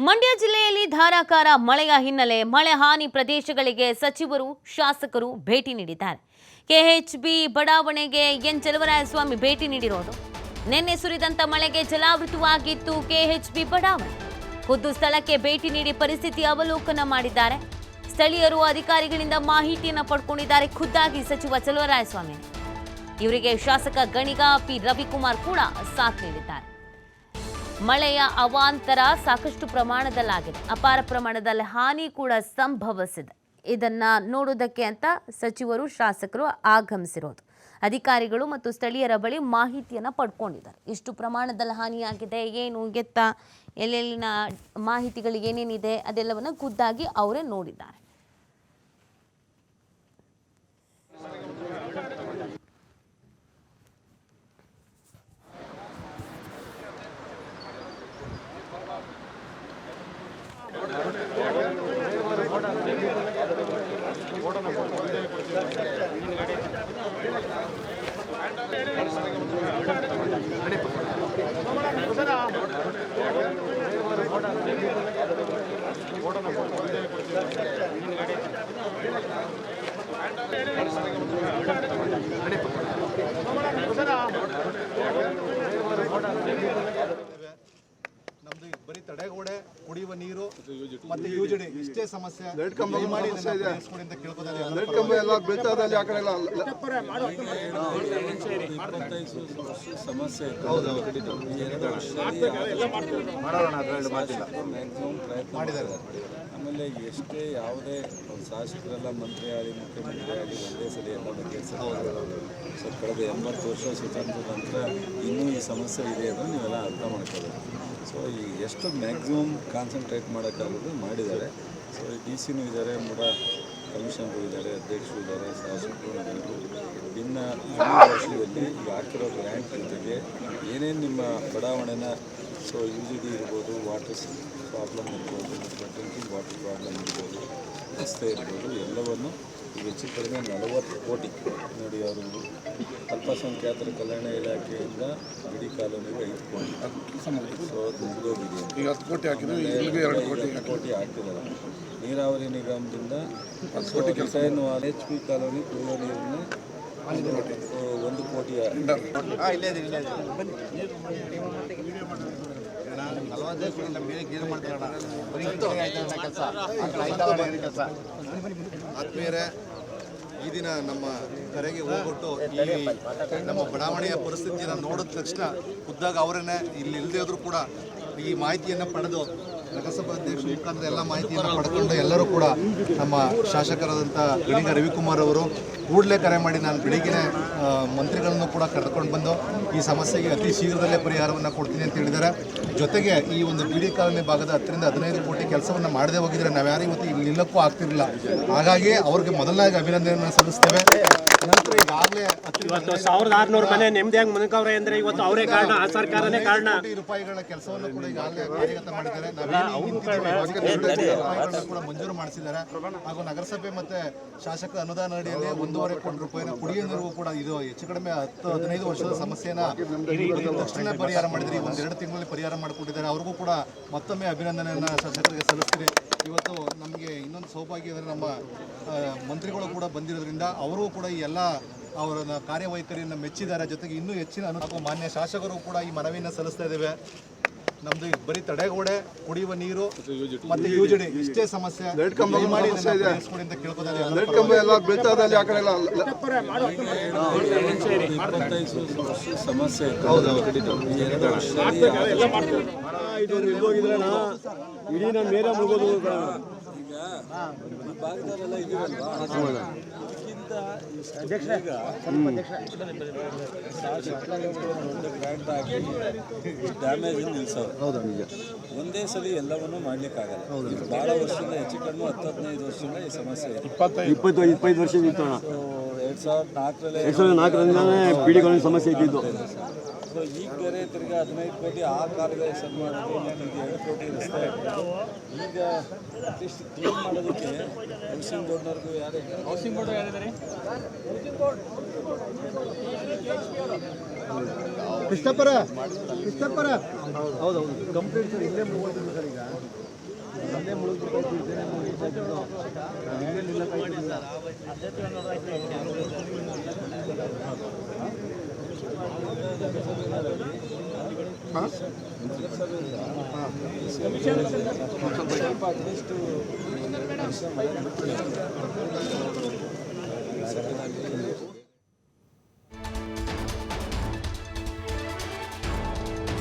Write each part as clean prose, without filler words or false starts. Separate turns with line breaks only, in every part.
ಮಂಡ್ಯ ಜಿಲ್ಲೆಯಲ್ಲಿ ಧಾರಾಕಾರ ಮಳೆಯ ಹಿನ್ನೆಲೆ ಮಳೆ ಹಾನಿ ಪ್ರದೇಶಗಳಿಗೆ ಸಚಿವರು ಶಾಸಕರು ಭೇಟಿ ನೀಡಿದ್ದಾರೆ. ಕೆಎಚ್ಬಿ ಬಡಾವಣೆಗೆ ಎನ್ ಚಲುವರಾಯಸ್ವಾಮಿ ಭೇಟಿ ನೀಡಿರೋದು. ನಿನ್ನೆ ಸುರಿದಂತ ಮಳೆಗೆ ಜಲಾವೃತವಾಗಿತ್ತು ಕೆಎಚ್ಬಿ ಬಡಾವಣೆ. ಖುದ್ದು ಸ್ಥಳಕ್ಕೆ ಭೇಟಿ ನೀಡಿ ಪರಿಸ್ಥಿತಿ ಅವಲೋಕನ ಮಾಡಿದ್ದಾರೆ. ಸ್ಥಳೀಯರು ಅಧಿಕಾರಿಗಳಿಂದ ಮಾಹಿತಿಯನ್ನು ಪಡ್ಕೊಂಡಿದ್ದಾರೆ. ಖುದ್ದಾಗಿ ಸಚಿವ ಚಲುವರಾಯಸ್ವಾಮಿ ಇವರಿಗೆ ಶಾಸಕ ಗಣಿಗ ಪಿ ರವಿಕುಮಾರ್ ಕೂಡ ಸಾಥ್ ನೀಡಿದ್ದಾರೆ. ಮಳೆಯ ಅವಾಂತರ ಸಾಕಷ್ಟು ಪ್ರಮಾಣದಲ್ಲಾಗಿದೆ. ಅಪಾರ ಪ್ರಮಾಣದಲ್ಲಿ ಹಾನಿ ಕೂಡ ಸಂಭವಿಸಿದೆ. ಇದನ್ನ ನೋಡೋದಕ್ಕೆ ಅಂತ ಸಚಿವರು ಶಾಸಕರು ಆಗಮಿಸಿರೋದು. ಅಧಿಕಾರಿಗಳು ಮತ್ತು ಸ್ಥಳೀಯರ ಬಳಿ ಮಾಹಿತಿಯನ್ನು ಪಡ್ಕೊಂಡಿದ್ದಾರೆ. ಎಷ್ಟು ಪ್ರಮಾಣದಲ್ಲಿ ಹಾನಿಯಾಗಿದೆ, ಏನು ಎತ್ತ, ಎಲ್ಲೆಲ್ಲಿನ ಮಾಹಿತಿಗಳು ಏನೇನಿದೆ ಅದೆಲ್ಲವನ್ನು ಖುದ್ದಾಗಿ ಅವರೇ ನೋಡಿದ್ದಾರೆ.
ನಮ್ದು ಬರೀ ತಡೆಗೋಡೆ, ಕುಡಿಯುವ ನೀರು ಮತ್ತೆ ಯುಜಿಡಿ ಇಷ್ಟೇ ಸಮಸ್ಯೆ. ಲೈಟ್ ಕಂಬ
ಸಮಸ್ಯೆ
ಮಾಡಿದ್ದಾರೆ.
ಆಮೇಲೆ ಎಷ್ಟೇ ಯಾವುದೇ ಶಾಸಕರೆಲ್ಲ ಮಂತ್ರಿ ಆಗಲಿ ಮುಖ್ಯಮಂತ್ರಿ ಆಗಲಿ ಒಂದೇ ಸಲ ಎಲ್ಲ ಬಗೆಹರಿಸೋದು. ಸೊ ಕಳೆದ 80 ವರ್ಷ ಸ್ವಾತಂತ್ರ್ಯ ನಂತರ ಇನ್ನೂ ಈ ಸಮಸ್ಯೆ ಇದೆ ಅಂತ ನೀವೆಲ್ಲ ಅರ್ಥ ಮಾಡ್ಕೋಬೇಕು. ಸೊ ಈ ಎಷ್ಟು ಮ್ಯಾಕ್ಸಿಮಮ್ ಕಾನ್ಸಂಟ್ರೇಟ್ ಮಾಡೋಕ್ಕಾಗೋದು ಮಾಡಿದ್ದಾರೆ. ಸೊ ಡಿ ಸಿನೂ ಇದ್ದಾರೆ, ಮೂಡ ಕಮಿಷನರು ಇದ್ದಾರೆ, ಅಧ್ಯಕ್ಷರು ಇದ್ದಾರೆ, ಶಾಸಕರು ಇದ್ದಾರೆ. ಇನ್ನು ವರ್ಷದಲ್ಲಿ ಈಗ ಹಾಕಿರೋ ಗ್ರ್ಯಾಂಟ್ ಜೊತೆಗೆ ಏನೇನು ನಿಮ್ಮ ಬಡಾವಣೆನ ಸೊ ಯುಜಿಡಿ ಇರ್ಬೋದು, ವಾಟರ್ ಪ್ರಾಬ್ಲಮ್ ಇರ್ಬೋದು, ಡ್ರಿಂಕಿಂಗ್ ವಾಟರ್ ಪ್ರಾಬ್ಲಮ್ ಇರ್ಬೋದು, ರಸ್ತೆ ಇರ್ಬೋದು, ಎಲ್ಲವನ್ನು ಈಗ ಹೆಚ್ಚು ಕಡಿಮೆ 40 ಕೋಟಿ ನೋಡಿ. ಅವರು ಅಲ್ಪಸಂಖ್ಯಾತರ ಕಲ್ಯಾಣ ಇಲಾಖೆಯಿಂದ ಇಡೀ ಕಾಲೋನಿಗೆ 5 ಕೋಟಿ ಸೊ ಮುಗಿದೋಗಿದೆ.
ಈಗ 10 ಕೋಟಿ ಹಾಕಿದ್ರು,
2 ಕೋಟಿ ಹಾಕಿದ್ದಾರೆ. ನೀರಾವರಿ ನಿಗಮದಿಂದ 10 ಕೋಟಿ ಕೆಲಸ. ಎಚ್ ಪಿ ಕಾಲೋನಿ ಕುಡಿಯೋ ನೀರನ್ನ 1 ಕೋಟಿ.
40 ಕೋಟಿಯಿಂದ ಮೇಲೆ ಗೇರು ಮಾಡ್ತಾರಣ ಕೆಲಸ. ಆತ್ಮೀಯರೇ, ಈ ದಿನ ನಮ್ಮ ಕರೆಗೆ ಹೋಗ್ಬಿಟ್ಟು ಈ ನಮ್ಮ ಬಡಾವಣೆಯ ಪರಿಸ್ಥಿತಿಯನ್ನು ನೋಡಿದ ತಕ್ಷಣ ಖುದ್ದಾಗ ಅವರನ್ನೇ ಇಲ್ಲಿ ಇಲ್ಲದೇ ಹೋದರೂ ಕೂಡ ಈ ಮಾಹಿತಿಯನ್ನು ಪಡೆದು ನಗರಸಭಾ ಅಧ್ಯಕ್ಷರ ಮುಖಾಂತರ ಎಲ್ಲ ಮಾಹಿತಿಯನ್ನು ಪಡ್ಕೊಂಡು ಎಲ್ಲರೂ ಕೂಡ ನಮ್ಮ ಶಾಸಕರಾದಂಥ ಗಣಿಗ ರವಿಕುಮಾರ್ ಅವರು ಕೂಡಲೇ ಕರೆ ಮಾಡಿ ನಾನು ಬೆಳಿಗ್ಗೆ ಮಂತ್ರಿಗಳನ್ನು ಕೂಡ ಕರೆದುಕೊಂಡು ಬಂದು ಈ ಸಮಸ್ಯೆಗೆ ಅತಿ ಶೀಘ್ರದಲ್ಲೇ ಪರಿಹಾರವನ್ನು ಕೊಡ್ತೀನಿ ಅಂತ ಹೇಳಿದ್ದಾರೆ. ಜೊತೆಗೆ ಈ ಒಂದು ಬಿಡಿ ಕಾಲೋನಿ ಭಾಗದ 10 ರಿಂದ 15 ಕೋಟಿ ಕೆಲಸವನ್ನು ಮಾಡದೇ ಹೋಗಿದ್ರೆ ನಾವ್ಯಾರು ಇವತ್ತು ಇಲ್ಲಿ ನಿಲ್ಲಕ್ಕೂ ಆಗ್ತಿರಲಿಲ್ಲ. ಹಾಗಾಗಿ ಅವ್ರಿಗೆ ಮೊದಲನಾಗಿ ಅಭಿನಂದನೆಯನ್ನು ಸಲ್ಲಿಸ್ತೇವೆ. ನಂತರ ಈಗಾಗಲೇ
1600 ಮನೆ ನೆಮ್ಮದಿಯಾಗಿ ಮನಕವ್ರೆ ಅಂದ್ರೆ ಇವತ್ತು ಅವರೇ ಕಾರಣ, ಆ ಸರ್ಕಾರನೇ ಕಾರಣ.
ಕೋಟಿ ರೂಪಾಯಿಗಳ ಕೆಲಸವನ್ನು ಕೂಡ ಈಗಾಗಲೇ ಕಾರ್ಯಗತ ಮಾಡಿದ್ದಾರೆ. ಕೂಡ ಮಂಜೂರು ಮಾಡಿಸಿದ್ದಾರೆ. ಹಾಗೂ ನಗರಸಭೆ ಮತ್ತೆ ಶಾಸಕ ಅನುದಾನ ಅಡಿಯಲ್ಲಿ 1.5 ಕೋಟಿ ರೂಪಾಯಿನ ಕುಡಿಯುವ ನೀರು ಕೂಡ ಇದು ಹೆಚ್ಚು ಕಡಿಮೆ 10-15 ವರ್ಷದ ಸಮಸ್ಯೆನ ತಕ್ಷಣ ಪರಿಹಾರ ಮಾಡಿದ್ರೆ 1-2 ತಿಂಗಳಲ್ಲಿ ಪರಿಹಾರ ಮಾಡಿಕೊಟ್ಟಿದ್ದಾರೆ. ಅವ್ರಿಗೂ ಕೂಡ ಮತ್ತೊಮ್ಮೆ ಅಭಿನಂದನೆಯನ್ನು ಶಾಸಕರಿಗೆ ಸಲ್ಲಿಸ್ತೀರಿ. ಇವತ್ತು ನಮಗೆ ಇನ್ನೊಂದು ಸೌಭಾಗ್ಯ ಅಂದರೆ ನಮ್ಮ ಮಂತ್ರಿಗಳು ಕೂಡ ಬಂದಿರೋದ್ರಿಂದ ಅವರು ಕೂಡ ಈ ಎಲ್ಲ ಅವರ ಕಾರ್ಯವೈಖರಿಯನ್ನು ಮೆಚ್ಚಿದ್ದಾರೆ. ಜೊತೆಗೆ ಇನ್ನೂ ಹೆಚ್ಚಿನ ಹಾಗೂ ಮಾನ್ಯ ಶಾಸಕರು ಕೂಡ ಈ ಮನವಿಯನ್ನು ಸಲ್ಲಿಸ್ತಾ ಇದ್ದೇವೆ. ನಮ್ದು ಬರೀ ತಡೆಗೋಡೆ, ಕುಡಿಯುವ ನೀರು ಮತ್ತೆ ಯುಜಿಡಿ ಇಷ್ಟೇ ಸಮಸ್ಯೆ. ಲೈಟ್ ಕಂಬ ಅಂತ ಕೇಳ್ಕೊತಾರೆ. ಲೈಟ್ ಕಂಬ ಎಲ್ಲ ಬೀಳ್ತಾದಲ್ಲಿ ಆ ಕಡೆ
ಸಮಸ್ಯೆ
ಇಡೀ ನಮ್ಮ ಮೇಲೆ ಮುಗೋದು.
ಈಗ ಈ ಭಾಗದಲ್ಲೆಲ್ಲ ಇದೀವಲ್ವಾ, ಗ್ರ್ಯಾಂಟ್ ಹಾಕಿ ಡ್ಯಾಮೇಜ್ ನಿಲ್ಸೋದು.
ಹೌದಾ? ನಿಜ.
ಒಂದೇ ಸಲ ಎಲ್ಲವನ್ನೂ ಮಾಡ್ಲಿಕ್ಕಾಗಲ್ಲ. ಭಾಳ ವರ್ಷದಿಂದ ಹೆಚ್ಚು ಕಡಿಮೆ 10-15 ವರ್ಷದಿಂದ ಈ ಸಮಸ್ಯೆ ಇದೆ.
25 ವರ್ಷ ಇತ್ತು ಅಣ್ಣ.
2004ರಿಂದನೇ
ಪೀಡಿಗಳ ಸಮಸ್ಯೆ ಇದ್ದಿದ್ದು.
ಸೊ ಈಗ ಬೇರೆ ತಿರ್ಗಿ 15 ಕೋಟಿ ಆ ಕಾಲದ ಸರಿ ಮಾಡೋದು, ಮತ್ತು 2 ಕೋಟಿ ರಸ್ತೆ ಈಗ ಅಟ್ಲೀಸ್ಟ್ ಕ್ಲೀನ್ ಮಾಡೋದಕ್ಕೆ ಹೌಸಿಂಗ್ ಬೋರ್ಡ್ನವ್ರಿಗೂ ಯಾರು ಹೌಸಿಂಗ್ ಬೋರ್ಡ್ ಯಾರಿದ್ದಾರೆ?
ಕೃಷ್ಣಪ್ಪರ ಹೌದೌದು ಕಂಪ್ಲೀಟ್ ಸರ್ ಇಲ್ಲೇ ಮುಗಿದ್ರು ಸರ್. ಈಗ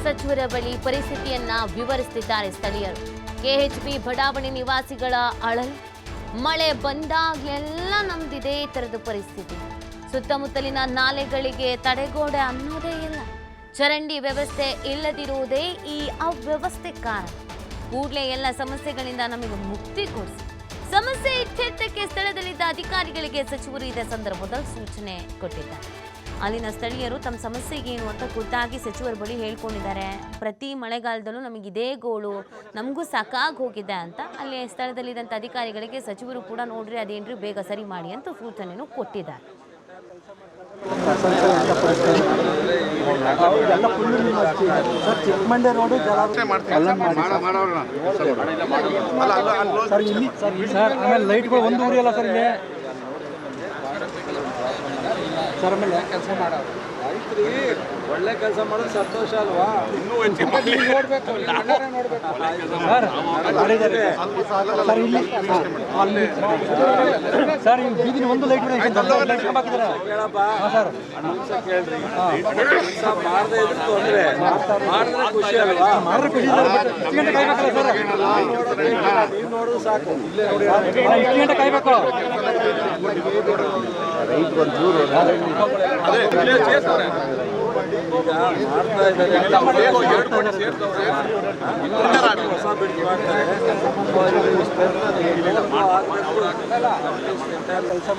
ಸಚಿವರ ಬಳಿ ಪರಿಸ್ಥಿತಿಯನ್ನ ವಿವರಿಸುತ್ತಿದ್ದಾರೆ ಸ್ಥಳೀಯರು. ಕೆಎಚ್ಬಿ ಬಡಾವಣೆ ನಿವಾಸಿಗಳ ಅಳಲು, ಮಳೆ ಬಂದಾಗಲೆಲ್ಲ ನಮ್ದಿದೆ ಈ ಥರದ ಪರಿಸ್ಥಿತಿ. ಸುತ್ತಮುತ್ತಲಿನ ನಾಲೆಗಳಿಗೆ ತಡೆಗೋಡೆ ಅನ್ನೋದೇ ಇಲ್ಲ. ಚರಂಡಿ ವ್ಯವಸ್ಥೆ ಇಲ್ಲದಿರುವುದೇ ಈ ಅವ್ಯವಸ್ಥೆ ಕಾರಣ. ಕೂಡಲೇ ಎಲ್ಲ ಸಮಸ್ಯೆಗಳಿಂದ ನಮಗೆ ಮುಕ್ತಿ ಕೊಡಿಸಿ. ಸಮಸ್ಯೆ ಇತ್ಯರ್ಥಕ್ಕೆ ಸ್ಥಳದಲ್ಲಿದ್ದ ಅಧಿಕಾರಿಗಳಿಗೆ ಸಚಿವರು ಇದೇ ಸಂದರ್ಭದಲ್ಲಿ ಸೂಚನೆ ಕೊಟ್ಟಿದ್ದಾರೆ. ಅಲ್ಲಿನ ಸ್ಥಳೀಯರು ತಮ್ಮ ಸಮಸ್ಯೆ ಏನು ಅಂತ ಖುದ್ದಾಗಿ ಸಚಿವರ ಬಳಿ ಹೇಳ್ಕೊಂಡಿದ್ದಾರೆ. ಪ್ರತಿ ಮಳೆಗಾಲದಲ್ಲೂ ನಮಗಿದೇ ಗೋಳು, ನಮಗೂ ಸಾಕಾಗಿ ಹೋಗಿದೆ ಅಂತ ಅಲ್ಲಿ ಸ್ಥಳದಲ್ಲಿದ್ದಂಥ ಅಧಿಕಾರಿಗಳಿಗೆ ಸಚಿವರು ಕೂಡ ನೋಡ್ರಿ ಅದೇನ್ರಿ ಬೇಗ ಸರಿ ಮಾಡಿ ಅಂತ ಸೂಚನೆಯನ್ನು ಕೊಟ್ಟಿದ್ದಾರೆ.
ಆಮೇಲೆ ಲೈಟ್ಗಳು ಒಂದು ಊರಿಯಲ್ಲ ಸರ್ ಇಲ್ಲಿ ಸರ್. ಆಮೇಲೆ ಕೆಲಸ ಮಾಡೋ
ಒಳ್ಳೆ ಕೆಲಸ ಮಾಡೋದು ಸಂತೋಷ ಅಲ್ವಾ?
ನೋಡ್ಬೇಕು ಸರ್ ಇಲ್ಲಿ ಸರ್ ಇಲ್ಲಿ ಬೀದಿನ ಒಂದು ಲೈಟ್ ಸರ್
ಕೇಳ್ರಿ, ಕೆಲಸ ಮಾಡದೇ ಇದ್ರೆ ತೊಂದರೆ, ಮಾಡಿದ್ರೆ ಖುಷಿ ಅಲ್ವಾ?
ಮಾಡಿದ್ರೆ ಖುಷಿ ಇಷ್ಟು ಗಂಟೆ ಕಾಯ್ಬೇಕಲ್ಲ ಸರ್.
ನೀವು ನೋಡೋದು ಸಾಕು. ಇಲ್ಲೇ ನೋಡಿ,
ಇಷ್ಟು ಗಂಟೆ ಕಾಯ್ಬೇಕು.
ಮಾಡ್ತಾ ಇದ್ದಾರೆ, ಹೊಸ ಬಿಟ್ಟು ಮಾಡ್ತಾರೆ. ಕೆಲಸ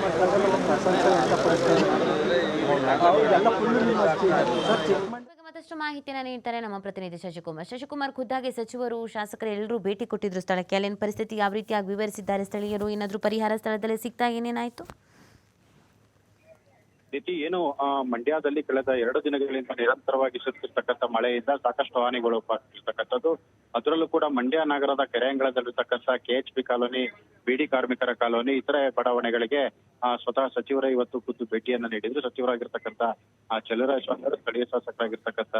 ಮತ್ತಷ್ಟು ಮಾಹಿತಿಯನ್ನು ನೀಡ್ತಾರೆ ನಮ್ಮ ಪ್ರತಿನಿಧಿ ಶಶಿಕುಮಾರ್. ಖುದ್ದಾಗಿ ಸಚಿವರು, ಶಾಸಕರು ಎಲ್ಲರೂ ಭೇಟಿ ಕೊಟ್ಟಿದ್ರು ಸ್ಥಳಕ್ಕೆ. ಅಲ್ಲಿನ ಪರಿಸ್ಥಿತಿ ಯಾವ ರೀತಿಯಾಗಿ ವಿವರಿಸಿದ್ದಾರೆ ಸ್ಥಳೀಯರು? ಏನಾದರೂ ಪರಿಹಾರ ಸ್ಥಳದಲ್ಲಿ ಸಿಗ್ತಾ ಏನೇನಾಯ್ತು?
ಏನು ಮಂಡ್ಯದಲ್ಲಿ ಕಳೆದ 2 ದಿನಗಳಿಂದ ನಿರಂತರವಾಗಿ ಸುರಿತಿರ್ತಕ್ಕಂಥ ಮಳೆಯಿಂದ ಸಾಕಷ್ಟು ಹಾನಿಗಳು ಆಗ್ತಿರ್ತಕ್ಕಂಥದ್ದು. ಅದರಲ್ಲೂ ಕೂಡ ಮಂಡ್ಯ ನಗರದ ಕೆರೆಯಂಗಳದಲ್ಲಿರ್ತಕ್ಕಂಥ ಕೆಎಚ್ಬಿ ಕಾಲೋನಿ, ಬಿಡಿ ಕಾರ್ಮಿಕರ ಕಾಲೋನಿ, ಇತರೆ ಬಡಾವಣೆಗಳಿಗೆ ಸ್ವತಃ ಸಚಿವರೇ ಇವತ್ತು ಖುದ್ದು ಭೇಟಿಯನ್ನ ನೀಡಿದ್ರು. ಸಚಿವರಾಗಿರ್ತಕ್ಕಂಥ ಚಲುವರಾಯಸ್ವಾಮಿ, ಸ್ಥಳೀಯ ಶಾಸಕರಾಗಿರ್ತಕ್ಕಂಥ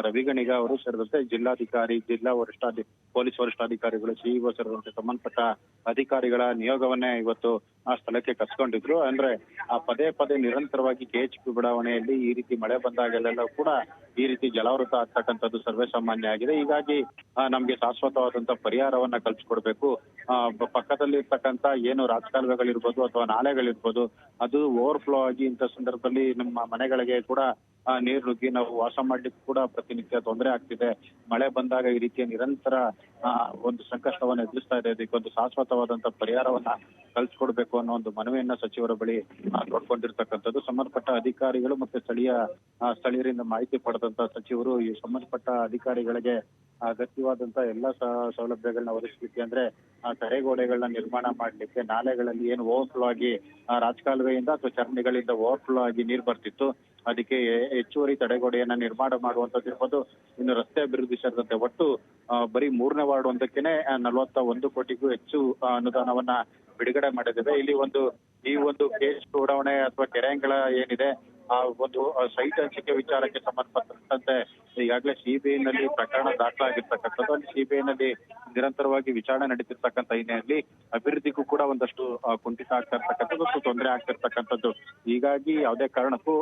ರವಿಗಣಿಗ ಅವರು ಸೇರಿದಂತೆ ಜಿಲ್ಲಾಧಿಕಾರಿ, ಜಿಲ್ಲಾ ಪೊಲೀಸ್ ವರಿಷ್ಠಾಧಿಕಾರಿಗಳು, ಸಿಇಒ ಸೇರಿದಂತೆ ಸಂಬಂಧಪಟ್ಟ ಅಧಿಕಾರಿಗಳ ನಿಯೋಗವನ್ನೇ ಇವತ್ತು ಆ ಸ್ಥಳಕ್ಕೆ ಕರ್ಸ್ಕೊಂಡಿದ್ರು. ಅಂದ್ರೆ ಪದೇ ಪದೇ ನಿರಂತರವಾಗಿ ಕೆಎಚ್ಬಿ ಬಡಾವಣೆಯಲ್ಲಿ ಈ ರೀತಿ ಮಳೆ ಬಂದಾಗಲೆಲ್ಲ ಕೂಡ ಈ ರೀತಿ ಜಲಾವೃತ ಆಗ್ತಕ್ಕಂಥದ್ದು ಸರ್ವೇ ಸಾಮಾನ್ಯ ಆಗಿದೆ. ಹೀಗಾಗಿ ನಮ್ಗೆ ಶಾಶ್ವತವಾದಂತ ಪರಿಹಾರವನ್ನ ಕಲ್ಪಿಸ್ಕೊಡ್ಬೇಕು. ಪಕ್ಕದಲ್ಲಿ ಇರ್ತಕ್ಕಂಥ ಏನು ರಾಜಕಾಲುವೆಗಳಿರ್ಬೋದು ಅಥವಾ ನಾಲೆಗಳಿರ್ಬೋದು, ಅದು ಓವರ್ಫ್ಲೋ ಆಗಿ ಇಂಥ ಸಂದರ್ಭದಲ್ಲಿ ನಮ್ಮ ಮನೆಗಳಿಗೆ ಕೂಡ ನೀರು ನುಗ್ಗಿ ನಾವು ವಾಸ ಮಾಡ್ಲಿಕ್ಕೆ ಕೂಡ ಪ್ರತಿನಿತ್ಯ ತೊಂದರೆ ಆಗ್ತಿದೆ. ಮಳೆ ಬಂದಾಗ ಈ ರೀತಿಯ ನಿರಂತರ ಒಂದು ಸಂಕಷ್ಟವನ್ನ ಎದುರಿಸ್ತಾ ಇದೆ. ಇದಕ್ಕೊಂದು ಶಾಶ್ವತವಾದಂತ ಪರಿಹಾರವನ್ನ ಕಲ್ಪಿಸ್ಕೊಡ್ಬೇಕು ಅನ್ನೋ ಒಂದು ಮನವಿಯನ್ನ ಸಚಿವರ ಬಳಿ ಕೊಡ್ಕೊಂಡಿರ್ತಕ್ಕಂಥದ್ದು. ಸಂಬಂಧಪಟ್ಟ ಅಧಿಕಾರಿಗಳು ಮತ್ತೆ ಸ್ಥಳೀಯರಿಂದ ಮಾಹಿತಿ ಪಡೆದಂತ ಸಚಿವರು ಈ ಸಂಬಂಧಪಟ್ಟ ಅಧಿಕಾರಿಗಳಿಗೆ ಅಗತ್ಯವಾದಂತ ಎಲ್ಲ ಸೌಲಭ್ಯಗಳನ್ನ ಒದಗಿಸ್ಲಿಕ್ಕೆ, ಅಂದ್ರೆ ತಡೆಗೋಡೆಗಳನ್ನ ನಿರ್ಮಾಣ ಮಾಡ್ಲಿಕ್ಕೆ, ನಾಲೆಗಳಲ್ಲಿ ಏನು ಓವರ್ಫ್ಲೋ ಆಗಿ ರಾಜಕಾಲುವೆಯಿಂದ ಅಥವಾ ಚರಂಡಿಗಳಿಂದ ಓವರ್ಫ್ಲೋ ಆಗಿ ನೀರು ಬರ್ತಿತ್ತು, ಅದಕ್ಕೆ ಹೆಚ್ಚುವರಿ ತಡೆಗೋಡೆಯನ್ನ ನಿರ್ಮಾಣ ಮಾಡುವಂತದ್ದು ಇರ್ಬೋದು. ಇನ್ನು ರಸ್ತೆ ಅಭಿವೃದ್ಧಿ ಸೇರಿದಂತೆ ಒಟ್ಟು ಬರೀ 3ನೇ ವಾರ್ಡ್ ಒಂದಕ್ಕೇನೆ 41 ಕೋಟಿಗೂ ಹೆಚ್ಚು ಅನುದಾನವನ್ನ ಬಿಡುಗಡೆ ಮಾಡಿದ್ದೇವೆ. ಇಲ್ಲಿ ಈ ಒಂದು ಕೇಸ್ ಉಡಾವಣೆ ಅಥವಾ ಕೆರೆಯಂಗಳ ಏನಿದೆ ಆ ಒಂದು ಸೈಟ್ ಹಂಚಿಕೆ ವಿಚಾರಕ್ಕೆ ಸಂಬಂಧಪಟ್ಟಂತೆ ಈಗಾಗಲೇ ಸಿಬಿಐನಲ್ಲಿ ಪ್ರಕರಣ ದಾಖಲಾಗಿರ್ತಕ್ಕಂಥದ್ದು. ಅಲ್ಲಿ ಸಿಬಿಐನಲ್ಲಿ ನಿರಂತರವಾಗಿ ವಿಚಾರಣೆ ನಡೀತಿರ್ತಕ್ಕಂಥ ಹಿನ್ನೆಲೆಯಲ್ಲಿ ಅಭಿವೃದ್ಧಿಗೂ ಕೂಡ ಒಂದಷ್ಟು ಕುಂಠಿತ ಆಗ್ತಾ ಇರ್ತಕ್ಕಂಥದ್ದು, ತೊಂದರೆ ಆಗ್ತಿರ್ತಕ್ಕಂಥದ್ದು. ಹೀಗಾಗಿ ಯಾವುದೇ ಕಾರಣಕ್ಕೂ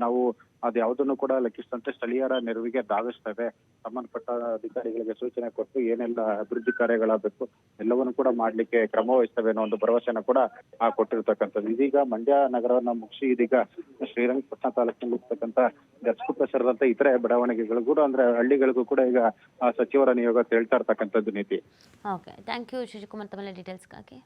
ನಾವು ಅದ್ಯಾವುದನ್ನು ಕೂಡ ಲೆಕ್ಕಿಸದಂತೆ ಸ್ಥಳೀಯರ ನೆರವಿಗೆ ಧಾವಿಸ್ತೇವೆ. ಸಂಬಂಧಪಟ್ಟ ಅಧಿಕಾರಿಗಳಿಗೆ ಸೂಚನೆ ಕೊಟ್ಟು ಏನೆಲ್ಲ ಅಭಿವೃದ್ಧಿ ಕಾರ್ಯಗಳಾಗಬೇಕು ಎಲ್ಲವನ್ನು ಕೂಡ ಮಾಡ್ಲಿಕ್ಕೆ ಕ್ರಮ ವಹಿಸ್ತೇವೆ ಅನ್ನೋ ಒಂದು ಭರವಸೆನ ಕೂಡ ಕೊಟ್ಟಿರ್ತಕ್ಕಂಥದ್ದು. ಇದೀಗ ಮಂಡ್ಯ ನಗರವನ್ನ ಮುಗಿಸಿ ಇದೀಗ ಶ್ರೀರಂಗಪಟ್ಟಣ ತಾಲೂಕಿನಲ್ಲಿ ಇರ್ತಕ್ಕಂಥ ಗರ್ಸ್ಕುಪ್ಪೆ ಸೇರಿದಂತೆ ಇತರೆ ಬಡಾವಣೆಗಳು ಕೂಡ, ಅಂದ್ರೆ ಹಳ್ಳಿಗಳಿಗೂ ಕೂಡ ಈಗ ಸಚಿವರ ನಿಯೋಗ ಹೇಳ್ತಾ ಇರ್ತಕ್ಕಂಥದ್ದು ನೀತಿ.
ಓಕೆ, ಥ್ಯಾಂಕ್ ಯು ಶಶಿಕುಮಾರ್ ತಮ್ಮ ಡೀಟೇಲ್ಸ್ಗಾಗಿ.